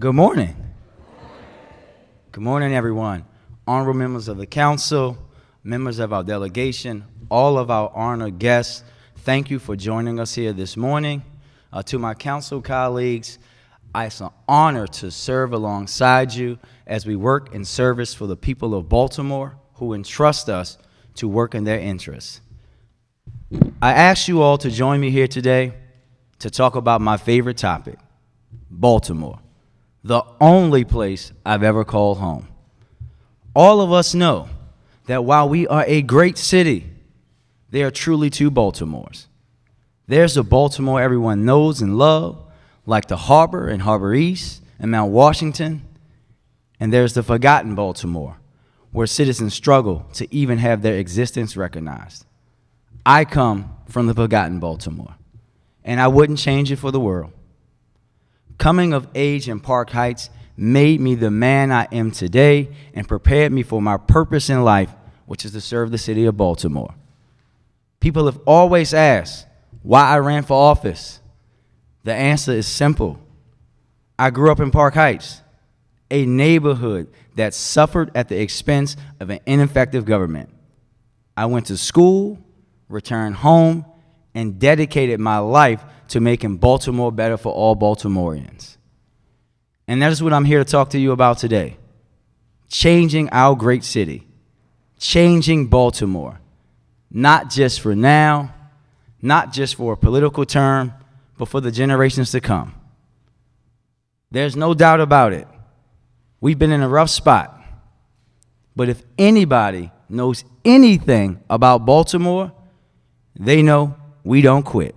Good morning. Good morning, everyone. Honorable members of the council, members of our delegation, all of our honored guests, thank you for joining us here this morning. To my council colleagues, it's an honor to serve alongside you as we work in service for the people of Baltimore who entrust us to work in their interests. I ask you all to join me here today to talk about my favorite topic, Baltimore, the only place I've ever called home. All of us know that while we are a great city, there are truly two Baltimores. There's the Baltimore everyone knows and loves, like the Harbor and Harbor East and Mount Washington, and there's the forgotten Baltimore, where citizens struggle to even have their existence recognized. I come from the forgotten Baltimore, and I wouldn't change it for the world. Coming of age in Park Heights made me the man I am today and prepared me for my purpose in life, which is to serve the city of Baltimore. People have always asked why I ran for office. The answer is simple. I grew up in Park Heights, a neighborhood that suffered at the expense of an ineffective government. I went to school, returned home, and dedicated my life to making Baltimore better for all Baltimoreans. And that is what I'm here to talk to you about today. Changing our great city. Changing Baltimore. Not just for now, not just for a political term, but for the generations to come. There's no doubt about it. We've been in a rough spot. But if anybody knows anything about Baltimore, they know we don't quit.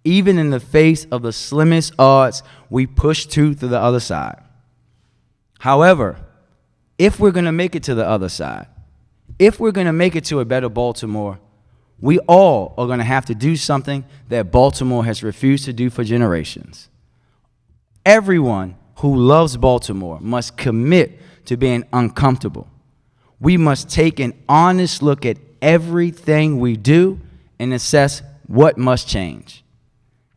Even in the face of the slimmest odds, we push through to the other side. However, if we're going to make it to the other side, if we're going to make it to a better Baltimore, we all are going to have to do something that Baltimore has refused to do for generations. Everyone who loves Baltimore must commit to being uncomfortable. We must take an honest look at everything we do and assess what must change.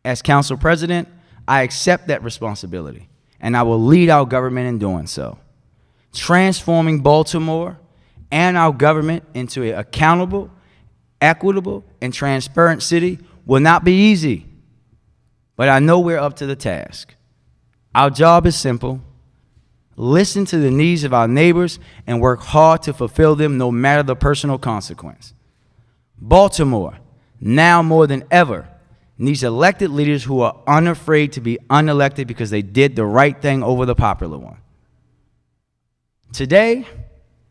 As council president, I accept that responsibility, and I will lead our government in doing so. Transforming Baltimore and our government into an accountable, equitable, and transparent city will not be easy, but I know we're up to the task. Our job is simple. Listen to the needs of our neighbors and work hard to fulfill them no matter the personal consequence. Baltimore, now more than ever, needs elected leaders who are unafraid to be unelected because they did the right thing over the popular one. Today,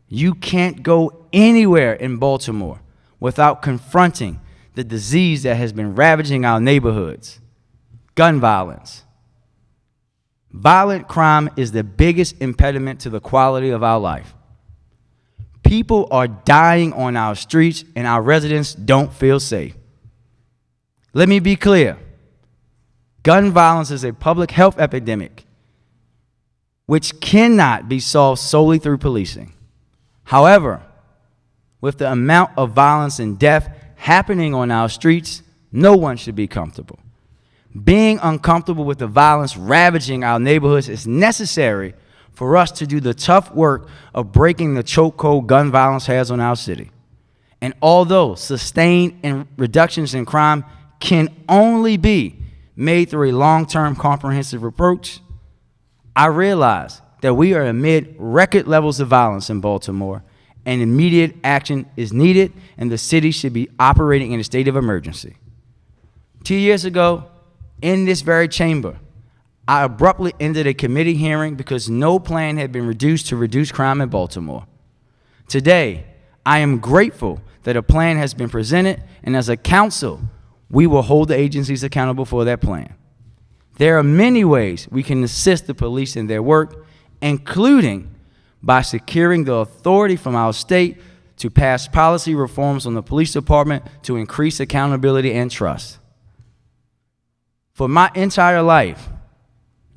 you can't go anywhere in Baltimore without confronting the disease that has been ravaging our neighborhoods: gun violence. Violent crime is the biggest impediment to the quality of our life. People are dying on our streets, and our residents don't feel safe. Let me be clear. Gun violence is a public health epidemic which cannot be solved solely through policing. However, with the amount of violence and death happening on our streets, no one should be comfortable. Being uncomfortable with the violence ravaging our neighborhoods is necessary for us to do the tough work of breaking the chokehold gun violence has on our city. And although sustained reductions in crime can only be made through a long-term comprehensive approach, I realize that we are amid record levels of violence in Baltimore, and immediate action is needed, and the city should be operating in a state of emergency. 2 years ago, in this very chamber, I abruptly ended a committee hearing because no plan had been reduced to reduce crime in Baltimore. Today, I am grateful that a plan has been presented, and as a council, we will hold the agencies accountable for that plan. There are many ways we can assist the police in their work, including by securing the authority from our state to pass policy reforms on the police department to increase accountability and trust. For my entire life,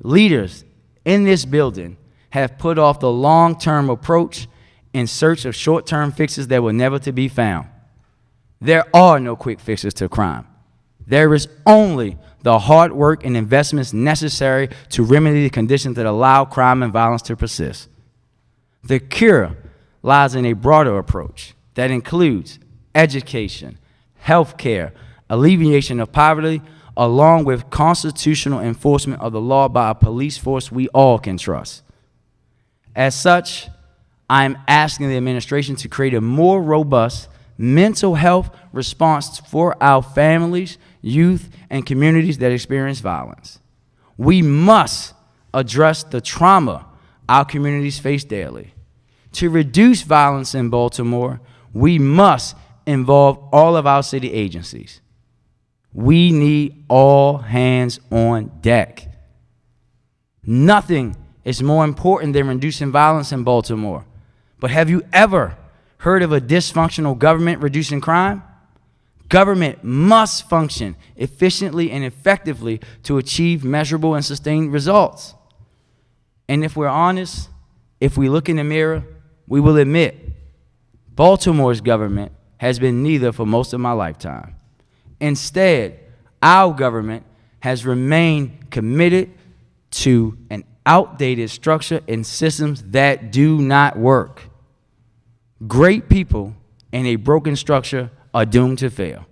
leaders in this building have put off the long-term approach in search of short-term fixes that were never to be found. There are no quick fixes to crime. There is only the hard work and investments necessary to remedy the conditions that allow crime and violence to persist. The cure lies in a broader approach that includes education, health care, alleviation of poverty, along with constitutional enforcement of the law by a police force we all can trust. As such, I am asking the administration to create a more robust mental health response for our families, youth, and communities that experience violence. We must address the trauma our communities face daily. To reduce violence in Baltimore, we must involve all of our city agencies. We need all hands on deck. Nothing is more important than reducing violence in Baltimore. But have you ever heard of a dysfunctional government reducing crime? Government must function efficiently and effectively to achieve measurable and sustained results. And if we're honest, if we look in the mirror, we will admit Baltimore's government has been neither for most of my lifetime. Instead, our government has remained committed to an outdated structure and systems that do not work. Great people in a broken structure are doomed to fail.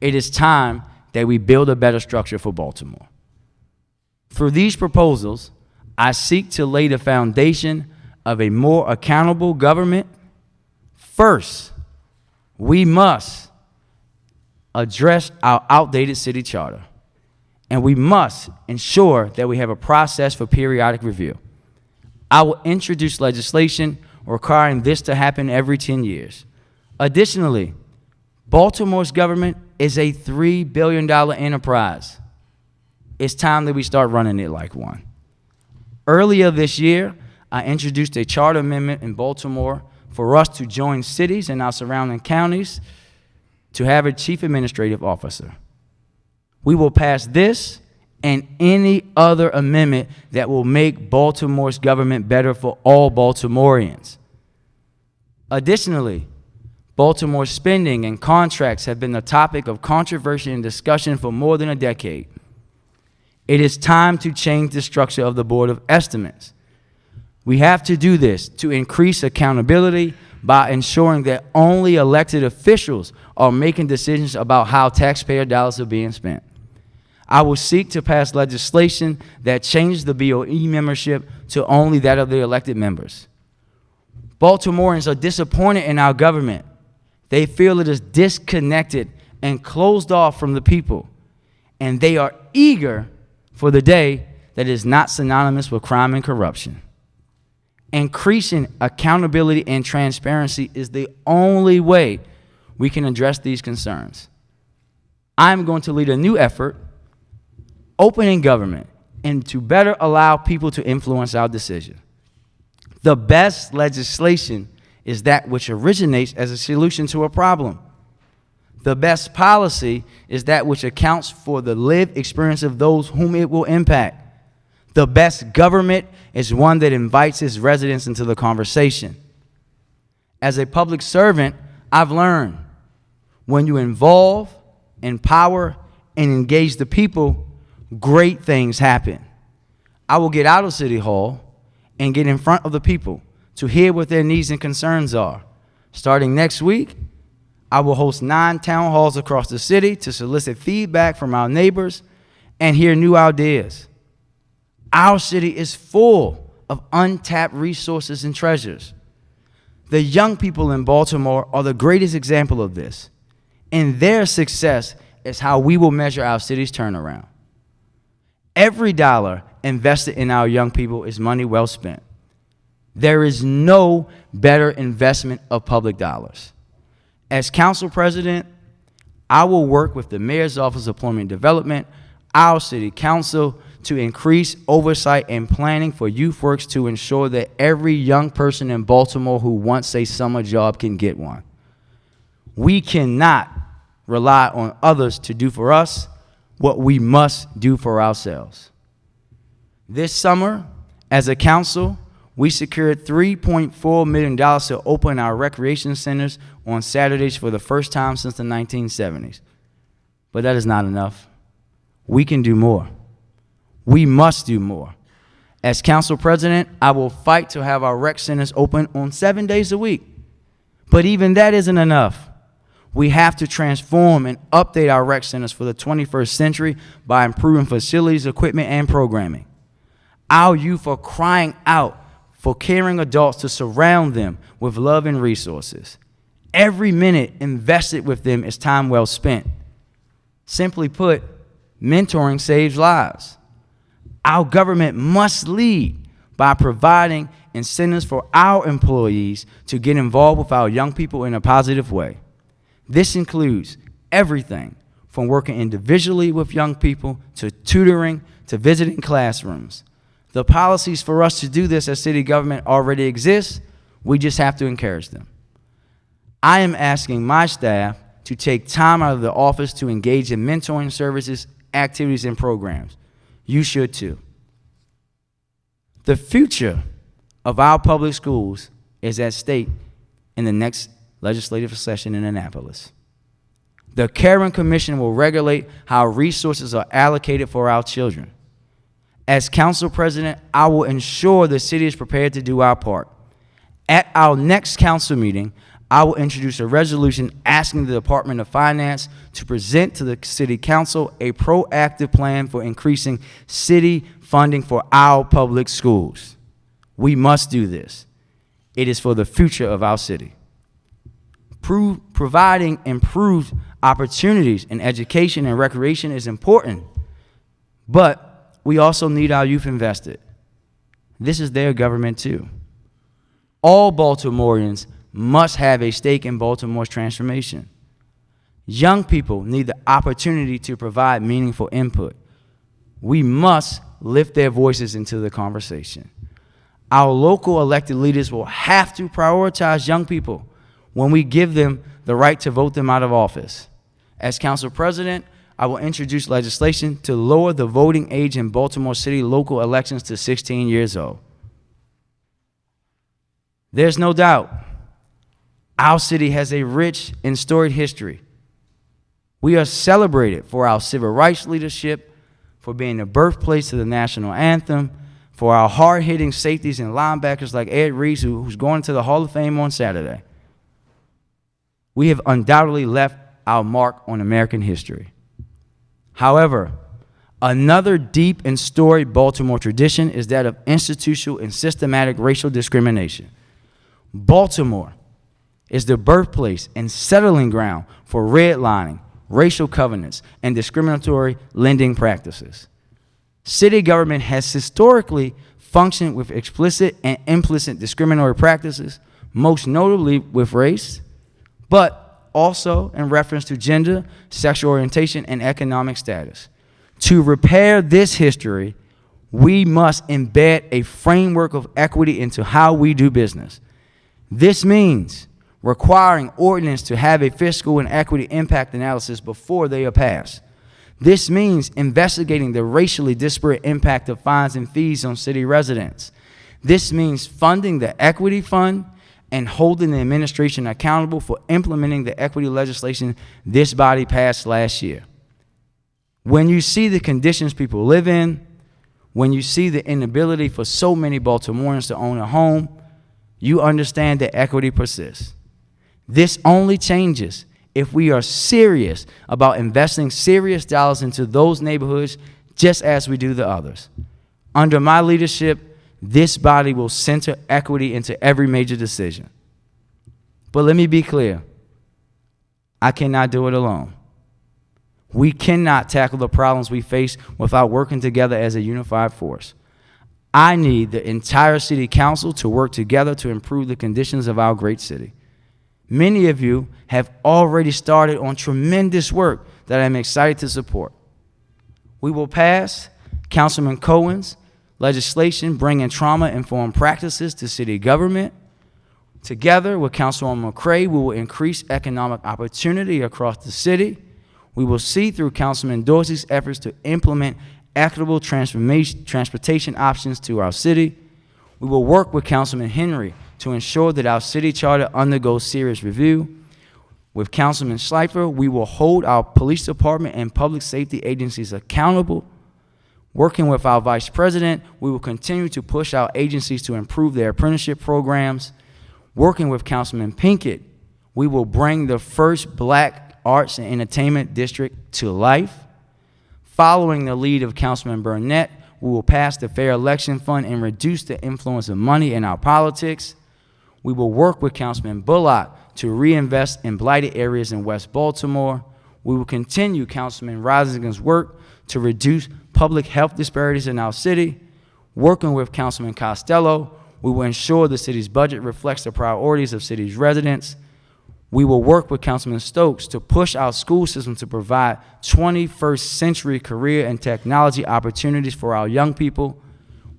It is time that we build a better structure for Baltimore. Through these proposals, I seek to lay the foundation of a more accountable government. First, we must address our outdated city charter, and we must ensure that we have a process for periodic review. I will introduce legislation requiring this to happen every 10 years. Additionally, Baltimore's government is a $3 billion enterprise. It's time that we start running it like one. Earlier this year, I introduced a charter amendment in Baltimore for us to join cities and our surrounding counties to have a chief administrative officer. We will pass this and any other amendment that will make Baltimore's government better for all Baltimoreans. Additionally, Baltimore's spending and contracts have been the topic of controversy and discussion for more than a decade. It is time to change the structure of the Board of Estimates. We have to do this to increase accountability by ensuring that only elected officials are making decisions about how taxpayer dollars are being spent. I will seek to pass legislation that changes the BOE membership to only that of the elected members. Baltimoreans are disappointed in our government. They feel it is disconnected and closed off from the people, and they are eager for the day that is not synonymous with crime and corruption. Increasing accountability and transparency is the only way we can address these concerns. I'm going to lead a new effort, opening government, and to better allow people to influence our decision. The best legislation is that which originates as a solution to a problem. The best policy is that which accounts for the lived experience of those whom it will impact. The best government is one that invites its residents into the conversation. As a public servant, I've learned when you involve, empower, and engage the people, great things happen. I will get out of City Hall and get in front of the people to hear what their needs and concerns are. Starting next week, I will host 9 town halls across the city to solicit feedback from our neighbors and hear new ideas. Our city is full of untapped resources and treasures. The young people in Baltimore are the greatest example of this, and their success is how we will measure our city's turnaround. Every dollar invested in our young people is money well spent. There is no better investment of public dollars. As council president, I will work with the Mayor's Office of Employment Development, our city council, to increase oversight and planning for YouthWorks to ensure that every young person in Baltimore who wants a summer job can get one. We cannot rely on others to do for us what we must do for ourselves. This summer, as a council, we secured $3.4 million to open our recreation centers on Saturdays for the first time since the 1970s. But that is not enough. We can do more. We must do more. As council president, I will fight to have our rec centers open on 7 days a week. But even that isn't enough. We have to transform and update our rec centers for the 21st century by improving facilities, equipment, and programming. Our youth are crying out for caring adults to surround them with love and resources. Every minute invested with them is time well spent. Simply put, mentoring saves lives. Our government must lead by providing incentives for our employees to get involved with our young people in a positive way. This includes everything from working individually with young people to tutoring to visiting classrooms. The policies for us to do this as city government already exist. We just have to encourage them. I am asking my staff to take time out of the office to engage in mentoring services, activities, and programs. You should too. The future of our public schools is at stake in the next legislative session in Annapolis. The Caring Commission will regulate how resources are allocated for our children. As council president, I will ensure the city is prepared to do our part. At our next council meeting, I will introduce a resolution asking the Department of Finance to present to the City Council a proactive plan for increasing city funding for our public schools. We must do this. It is for the future of our city. Providing improved opportunities in education and recreation is important, but we also need our youth invested. This is their government too. All Baltimoreans must have a stake in Baltimore's transformation. Young people need the opportunity to provide meaningful input. We must lift their voices into the conversation. Our local elected leaders will have to prioritize young people when we give them the right to vote them out of office. As council president, I will introduce legislation to lower the voting age in Baltimore City local elections to 16 years old. There's no doubt our city has a rich and storied history. We are celebrated for our civil rights leadership, for being the birthplace of the national anthem, for our hard-hitting safeties and linebackers like Ed Reese, who's going to the Hall of Fame on Saturday. We have undoubtedly left our mark on American history. However, another deep and storied Baltimore tradition is that of institutional and systematic racial discrimination. Baltimore is the birthplace and settling ground for redlining, racial covenants, and discriminatory lending practices. City government has historically functioned with explicit and implicit discriminatory practices, most notably with race, but also in reference to gender, sexual orientation, and economic status. To repair this history, we must embed a framework of equity into how we do business. This means requiring ordinance to have a fiscal and equity impact analysis before they are passed. This means investigating the racially disparate impact of fines and fees on city residents. This means funding the equity fund and holding the administration accountable for implementing the equity legislation this body passed last year. When you see the conditions people live in, when you see the inability for so many Baltimoreans to own a home, you understand that equity persists. This only changes if we are serious about investing serious dollars into those neighborhoods just as we do the others. Under my leadership, this body will center equity into every major decision. But let me be clear, I cannot do it alone. We cannot tackle the problems we face without working together as a unified force. I need the entire city council to work together to improve the conditions of our great city. Many of you have already started on tremendous work that I'm excited to support. We will pass Councilman Cohen's legislation bringing trauma-informed practices to city government. Together with Councilwoman McCray, we will increase economic opportunity across the city. We will see through Councilman Dorsey's efforts to implement equitable transportation options to our city. We will work with Councilman Henry to ensure that our city charter undergoes serious review. With Councilman Schleifer, we will hold our police department and public safety agencies accountable. Working with our vice president, we will continue to push our agencies to improve their apprenticeship programs. Working with Councilman Pinkett, we will bring the first Black Arts and Entertainment District to life. Following the lead of Councilman Burnett, we will pass the Fair Election Fund and reduce the influence of money in our politics. We will work with Councilman Bullock to reinvest in blighted areas in West Baltimore. We will continue Councilman Risinger's work to reduce public health disparities in our city. Working with Councilman Costello, we will ensure the city's budget reflects the priorities of city's residents. We will work with Councilman Stokes to push our school system to provide 21st century career and technology opportunities for our young people.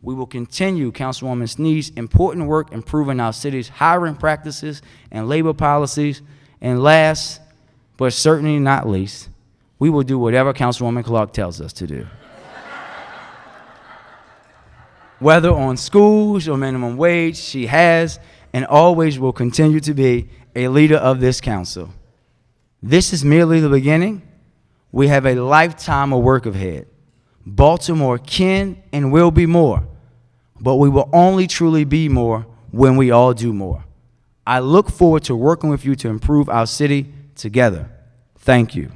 We will continue Councilwoman Snead's important work improving our city's hiring practices and labor policies. And last, but certainly not least, we will do whatever Councilwoman Clark tells us to do. Whether on schools or minimum wage, she has and always will continue to be a leader of this council. This is merely the beginning. We have a lifetime of work ahead. Baltimore can and will be more, but we will only truly be more when we all do more. I look forward to working with you to improve our city together. Thank you.